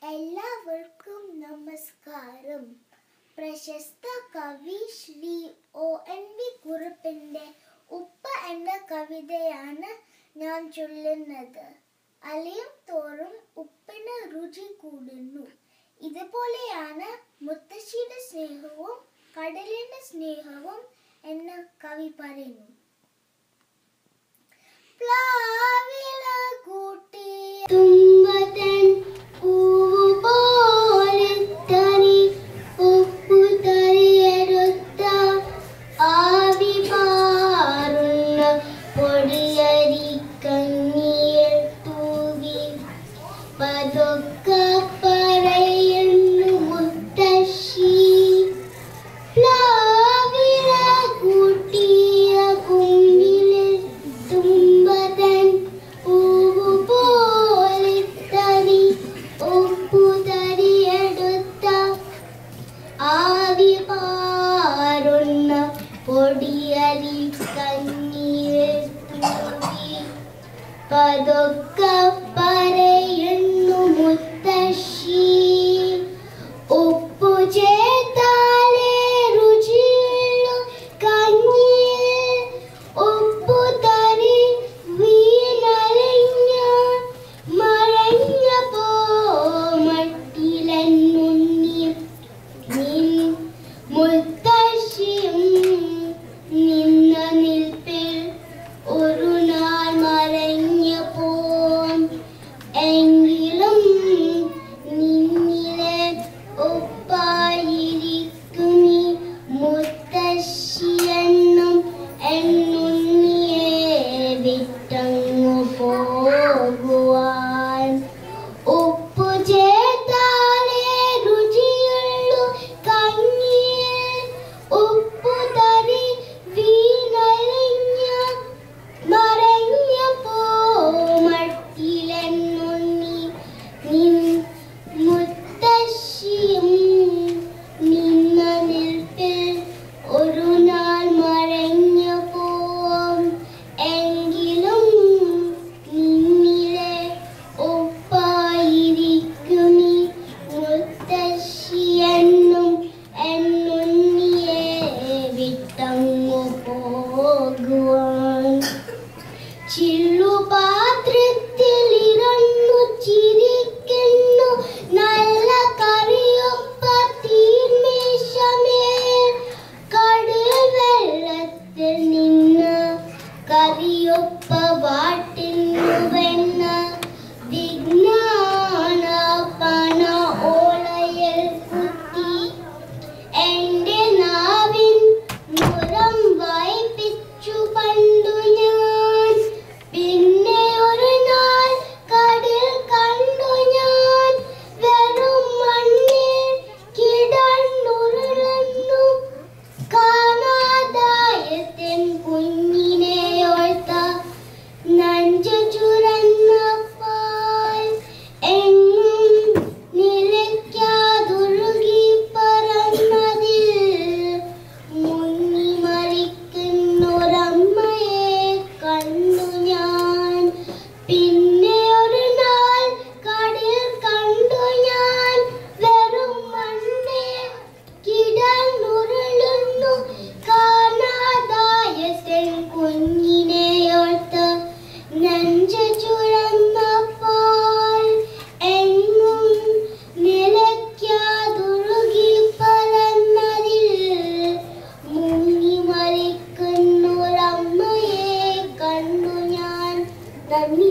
എല്ലാവർക്കും നമസ്കാരം. പ്രശസ്ത കവി ശ്രീ ONV കുറുപ്പിന്റെ ഉപ്പ എന്ന കവിതയാണ് ഞാൻ ചൊല്ലുന്നത്. അലയും തോറും ഉപ്പിന് രുചി കൂടുന്നു. ഇതുപോലെയാണ് മുത്തശ്ശിയുടെ സ്നേഹവും കടലിന്റെ സ്നേഹവും എന്ന് കവി പറയുന്നു. പ്ലാവില കൂട്ടിയ തുമ്പതൻ പതുക്കെ പറയുന്നു മുത്തശ്ശി, ഉപ്പു ചേർത്താലേ രുചിയുള്ളൂ കഞ്ഞിയിൽ. ഉപ്പു തരി വീണലിഞ്ഞ മറഞ്ഞപ്പോ മട്ടിലെന്നുണ്ണി. മുത്തശ്ശിയും നിന്ന നിൽപ്പിൽ ഒരു നാൾ മറഞ്ഞപ്പോ, എങ്കിലും നിന്നിലെ ഒപ്പായിരിക്കുമീ മുത്തശ്ശിയെന്നും എന്നുണ്ണിയെ വിട്ടങ്ങു പോകുവാൻ. ഉപ്പു ചേർത്താലേ രുചിയുള്ളൂ കഞ്ഞിയിൽ. ഉപ്പു തരി വീണലിഞ്ഞ മറഞ്ഞപ്പോ മട്ടിലെന്നുണ്ണി. മുത്തശ്ശിയും നിന്ന നിൽപ്പിൽ ഒരു നാൾ മറഞ്ഞപ്പോ, എങ്കിലും നിന്നിലെ ഒപ്പായിരിക്കുമീ മുത്തശ്ശിയെന്നും എന്നുണ്ണിയെ വിട്ടങ്ങു പോകുവാൻ. ചില്ലുപാത്രത്തിലിരുന്നു ചിരിക്കുന്നു നല്ല കറിയൊപ്പ തീർമേശമേൽ. കടൽ വെള്ളത്തിൽ നിന്ന് കറിയൊപ്പ വാട്ടുന്നുവെന്ന വിജ്ഞാന പണ ഓളയിൽ കുത്തി എന്റെ നാവിൻ മുരം വായിപ്പിച്ചു പണ്ടു ഞാൻ. പിന്നെ ഒരു നാൾ കടൽ കണ്ടു ഞാൻ, വെറും മണ്ണിൽ കിടന്നുരുളുന്നു. കാണാതായത്തിൻ കുഞ്ഞിനെ ഓർത്ത നെഞ്ചു ചുരന്ന പാൽ എങ്ങും നിലയ്ക്കാതൊഴുകി പറന്നതിൽ മുങ്ങി മരിക്കുന്നൊരമ്മയെ കണ്ടു ഞാൻ. പിന്നെ ഒരു നാൾ കടൽ കണ്ടു ഞാൻ, വെറും മണ്ണിൽ കിടന്നുരുളുന്നു. കാണാതായത്തിൻ കുഞ്ഞിനെ ഓർത്ത് നെഞ്ചു ചുരന്നപ്പോൾ എങ്ങും നിലയ്ക്കാതൊഴുകി പറന്നതിൽ മുങ്ങി മരിക്കുന്നൊരമ്മയെ കണ്ടു ഞാൻ. നന്ദി.